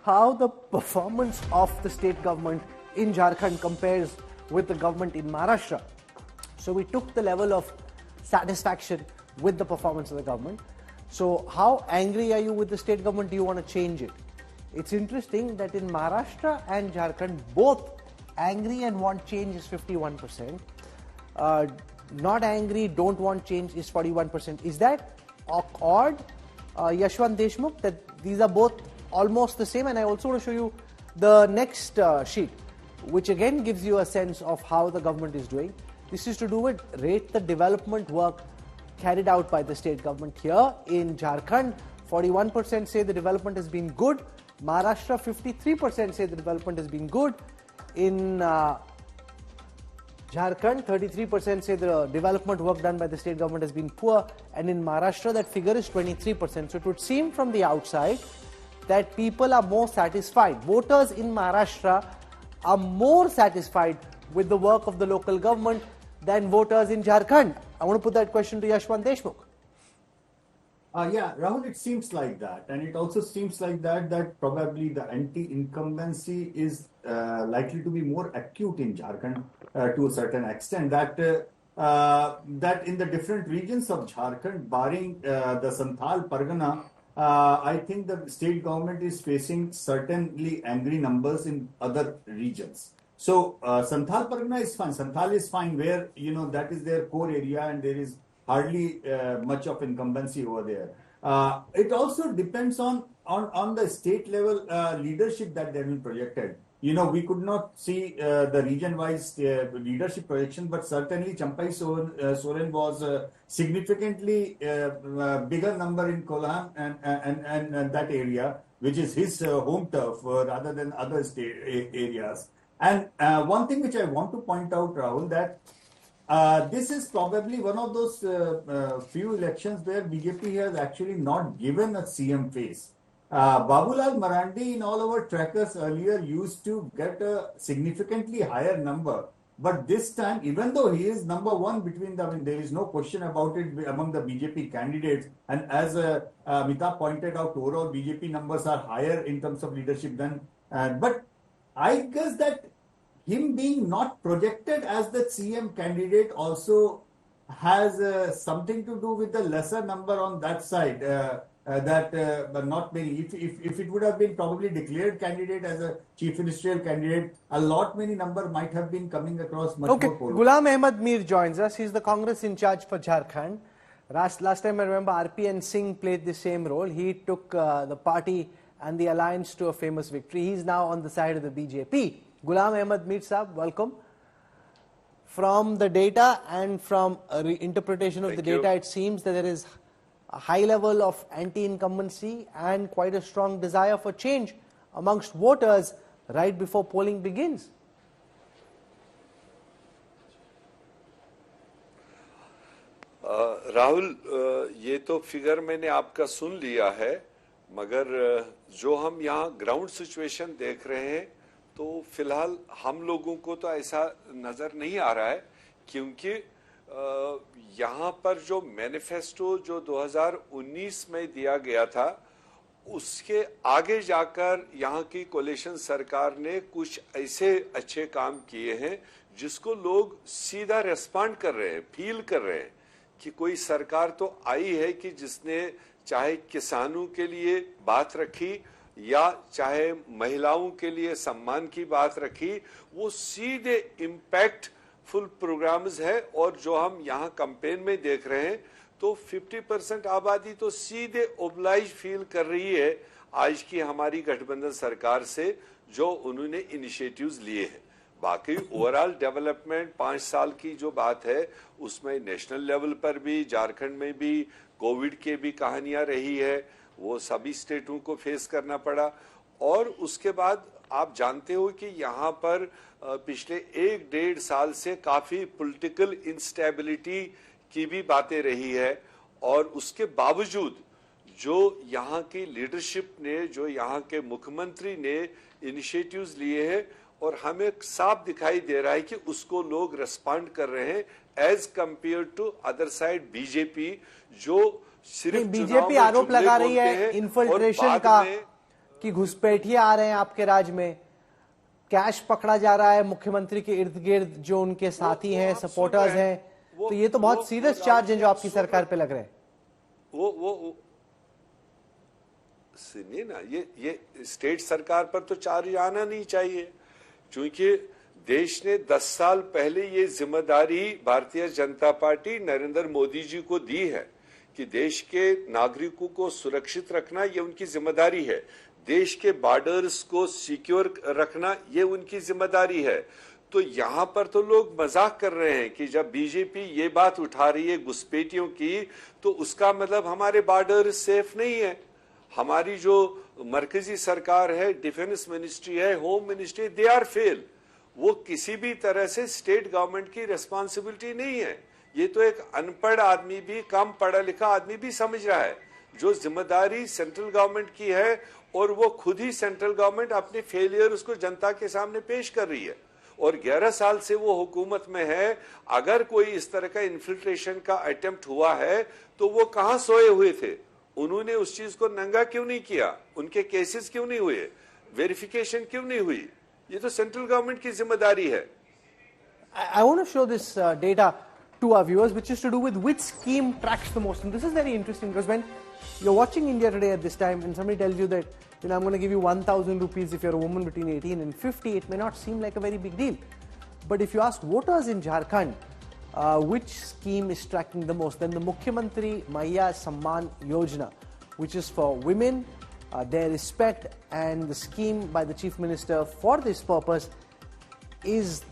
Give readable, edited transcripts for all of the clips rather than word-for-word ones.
how the performance of the state government in Jharkhand compares with the government in Maharashtra. So we took the level of satisfaction with the performance of the government. So how angry are you with the state government? Do you want to change it? It's interesting that in Maharashtra and Jharkhand, both angry and want change is 51%. Not angry, don't want change is 41%. Is that odd, Yashwant Deshmukh, that these are both almost the same? And I also want to show you the next sheet, which again gives you a sense of how the government is doing. This is to do with rate the development work carried out by the state government. Here in Jharkhand, 41% say the development has been good. Maharashtra, 53% say the development has been good. In Jharkhand, 33% say the development work done by the state government has been poor. And in Maharashtra, that figure is 23%. So it would seem from the outside that people are more satisfied. Voters in Maharashtra are more satisfied with the work of the local government than voters in Jharkhand. I want to put that question to Yashwant Deshmukh. Yeah, Rahul, it seems like that. And it also seems like that probably the anti-incumbency is likely to be more acute in Jharkhand to a certain extent. That in the different regions of Jharkhand, barring the Santhal Pargana, I think the state government is facing certainly angry numbers in other regions. So Santhal Pargana is fine. Santhal is fine where, that is their core area and there is hardly much of incumbency over there. It also depends on the state level leadership that they have been projected. We could not see the region-wise leadership projection, but certainly Champai Soren was significantly bigger number in Kolham and that area, which is his home turf rather than other state areas. And one thing which I want to point out, Rahul, that this is probably one of those few elections where BJP has actually not given a CM face. Babulal Marandi in all our trackers earlier used to get a significantly higher number. But this time, even though he is number one between them, there is no question about it among the BJP candidates. And as Mita pointed out, overall BJP numbers are higher in terms of leadership than. But I guess that him being not projected as the CM candidate also has something to do with the lesser number on that side. But not many. If it would have been probably declared candidate as a chief ministerial candidate, a lot many number might have been coming across much more. Ghulam Ahmad Mir joins us. He's the Congress in charge for Jharkhand. Last time I remember RPN Singh played the same role. He took the party and the alliance to a famous victory. He's now on the side of the BJP. Ghulam Ahmad Mir Saab, welcome. From the data and from interpretation of the data, it seems that there is a high level of anti-incumbency and quite a strong desire for change amongst voters right before polling begins. Rahul, ये तो figure मैंने आपका सुन लिया है, मगर जो हम यहाँ ग्राउंड सिचुएशन देख रहे हैं तो फिलहाल हम लोगों को तो ऐसा नजर नहीं आ रहा है, क्योंकि यहाँ पर जो मैनिफेस्टो जो 2019 में दिया गया था उसके आगे जाकर यहाँ की कोलिशन सरकार ने कुछ ऐसे अच्छे काम किए हैं जिसको लोग सीधा रेस्पॉन्ड कर रहे हैं, फील कर रहे हैं कि कोई सरकार तो आई है कि जिसने चाहे किसानों के लिए बात रखी या चाहे महिलाओं के लिए सम्मान की बात रखी, वो सीधे इम्पैक्टफुल प्रोग्राम्स है। और जो हम यहाँ कैंपेन में देख रहे हैं तो 50% आबादी तो सीधे ओब्लाइज फील कर रही है आज की हमारी गठबंधन सरकार से, जो उन्होंने इनिशिएटिव्स लिए हैं। बाकी ओवरऑल डेवलपमेंट 5 साल की जो बात है उसमें नेशनल लेवल पर भी, झारखंड में भी कोविड के भी कहानियां रही है, वो सभी स्टेटों को फेस करना पड़ा। और उसके बाद आप जानते हो कि यहाँ पर पिछले 1-1.5 साल से काफी पॉलिटिकल इंस्टेबिलिटी की भी बातें रही है, और उसके बावजूद जो यहाँ की लीडरशिप ने, जो यहाँ के मुख्यमंत्री ने इनिशिएटिव्स लिए हैं, और हमें साफ दिखाई दे रहा है कि उसको लोग रेस्पॉन्ड कर रहे हैं as compare to other side BJP, जो सिर्फ बीजेपी आरोप लगा रही है इन्फिल्ट्रेशन का, कि घुसपैठिए आ रहे हैं आपके राज्य में, कैश पकड़ा जा रहा है मुख्यमंत्री के इर्द गिर्द जो उनके साथी हैं, सपोर्टर्स हैं, तो ये तो बहुत सीरियस चार्ज हैं जो आपकी सरकार पे लग रहे हैं। वो सुनिए ना, ये स्टेट सरकार पर तो चार्ज आना नहीं चाहिए, क्योंकि देश ने 10 साल पहले ये जिम्मेदारी भारतीय जनता पार्टी नरेंद्र मोदी जी को दी है कि देश के नागरिकों को सुरक्षित रखना ये उनकी जिम्मेदारी है, देश के बॉर्डर्स को सिक्योर रखना ये उनकी जिम्मेदारी है। तो यहाँ पर तो लोग मजाक कर रहे हैं कि जब बीजेपी ये बात उठा रही है घुसपैठियों की, तो उसका मतलब हमारे बॉर्डर सेफ नहीं है। हमारी जो मरकजी सरकार है, डिफेंस मिनिस्ट्री है, home ministry, they are fail. वो किसी भी तरह से स्टेट गवर्नमेंट की रिस्पॉन्सिबिलिटी नहीं है। ये तो एक अनपढ़ आदमी भी, कम पढ़ा लिखा आदमी भी समझ रहा है। जो जिम्मेदारी सेंट्रल गवर्नमेंट की है और वो खुद ही सेंट्रल गवर्नमेंट अपने फेलियर उसको जनता के सामने पेश कर रही है, और 11 साल से वो हुकूमत में है। अगर कोई इस तरह का इन्फिल्ट्रेशन का अटेम्प्ट हुआ है तो वो कहां सोए हुए थे? उन्होंने उस चीज को नंगा क्यों नहीं किया? उनके केसेस क्यों नहीं हुए? वेरिफिकेशन क्यों नहीं हुई? ये तो सेंट्रल गवर्नमेंट की जिम्मेदारी है। I want to show this data to our viewers, which is to do with which scheme tracks the most. And this is very interesting because when you're watching India Today at this time and somebody tells you that, I'm going to give you 1,000 rupees if you're a woman between 18 and 50, it may not seem like a very big deal. But if you ask voters in Jharkhand, which scheme is tracking the most, then the Mukhyamantri Maiya Samman Yojana, which is for women, their respect, and the scheme by the Chief Minister for this purpose is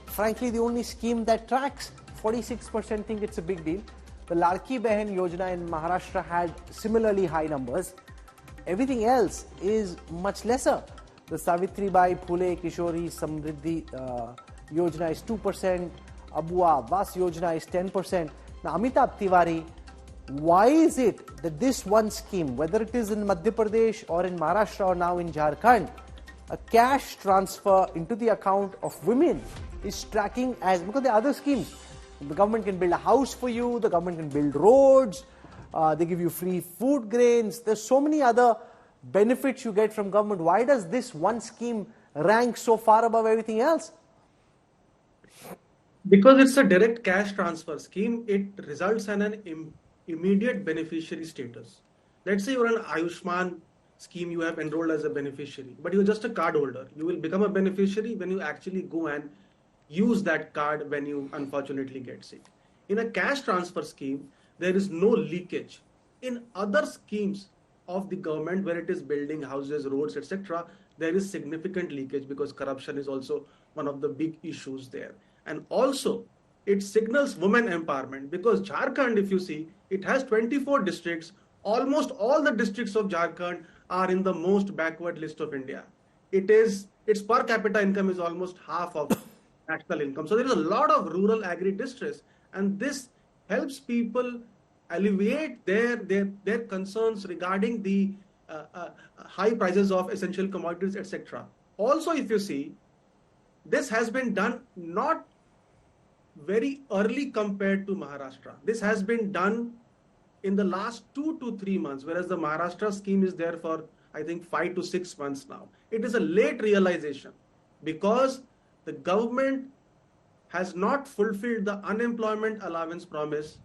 frankly the only scheme that tracks. 46% think it's a big deal. The Ladki Behan Yojana in Maharashtra had similarly high numbers. Everything else is much lesser. The Savitri Bai Phule Kishori Samriddhi Yojana is 2%. Abua Vas Yojana is 10%. Now, Amitabh Tiwari, why is it that this one scheme, whether it is in Madhya Pradesh or in Maharashtra or now in Jharkhand, a cash transfer into the account of women is tracking as, because the other schemes, the government can build a house for you, the government can build roads, they give you free food grains, there's so many other benefits you get from government. Why does this one scheme rank so far above everything else? Because it's a direct cash transfer scheme, it results in an immediate beneficiary status. Let's say you're an Ayushman scheme, you have enrolled as a beneficiary, but you're just a card holder. You will become a beneficiary when you actually go and use that card when you unfortunately get sick. In a cash transfer scheme, there is no leakage. In other schemes of the government where it is building houses, roads, etc., there is significant leakage because corruption is also one of the big issues there. And also, it signals women empowerment because Jharkhand, if you see, it has 24 districts. Almost all the districts of Jharkhand are in the most backward list of India. Its per capita income is almost half of national income. So there is a lot of rural agri-distress, and this helps people alleviate their concerns regarding the high prices of essential commodities, etc. Also, if you see, this has been done not very early compared to Maharashtra. This has been done in the last 2 to 3 months, whereas the Maharashtra scheme is there for, I think, 5 to 6 months now. It is a late realization because the government has not fulfilled the unemployment allowance promise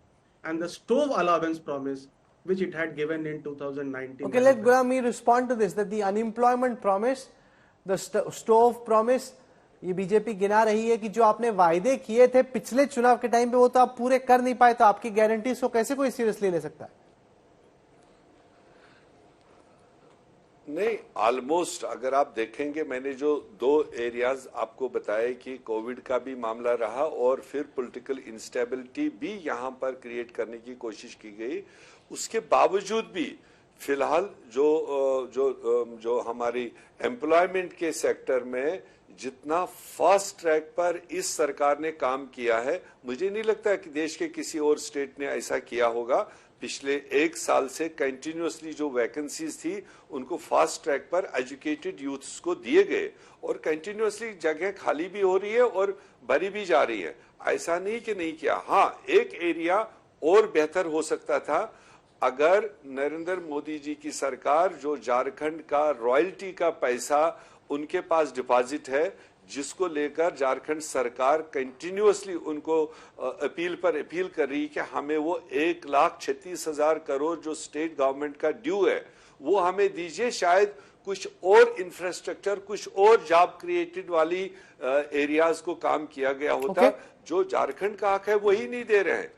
and the stove allowance promise which it had given in 2019. Okay, let Gurami respond to this, that the unemployment promise, the stove promise, ये BJP गिना रही है कि जो आपने वायदे किए थे पिछले चुनाव के टाइम पे वो तो आप पूरे कर नहीं पाए, तो आपकी गारंटीज को कैसे कोई सीरियसली ले सकता है? नहीं, ऑलमोस्ट अगर आप देखेंगे, मैंने जो 2 एरियाज आपको बताए कि कोविड का भी मामला रहा और फिर पॉलिटिकल इंस्टेबिलिटी भी यहां पर क्रिएट करने की कोशिश की गई, उसके बावजूद भी फिलहाल जो हमारी एम्प्लॉयमेंट के सेक्टर में जितना फास्ट ट्रैक पर इस सरकार ने काम किया है, मुझे नहीं लगता कि देश के किसी और स्टेट ने ऐसा किया होगा। पिछले 1 साल से कंटिन्यूअसली जो वैकेंसीज थी उनको फास्ट ट्रैक पर एजुकेटेड यूथ्स को दिए गए और कंटिन्यूअसली जगह खाली भी हो रही है और भरी भी जा रही है। ऐसा नहीं कि नहीं किया। हाँ, एक एरिया और बेहतर हो सकता था, अगर नरेंद्र मोदी जी की सरकार जो झारखंड का रॉयल्टी का पैसा उनके पास डिपॉजिट है, जिसको लेकर झारखंड सरकार कंटिन्यूअसली उनको अपील पर अपील कर रही है कि हमें वो 1,36,000 करोड़ जो स्टेट गवर्नमेंट का ड्यू है वो हमें दीजिए, शायद कुछ और इंफ्रास्ट्रक्चर, कुछ और जॉब क्रिएटेड वाली एरियाज को काम किया गया होता। जो झारखंड का हक है वही नहीं दे रहे हैं।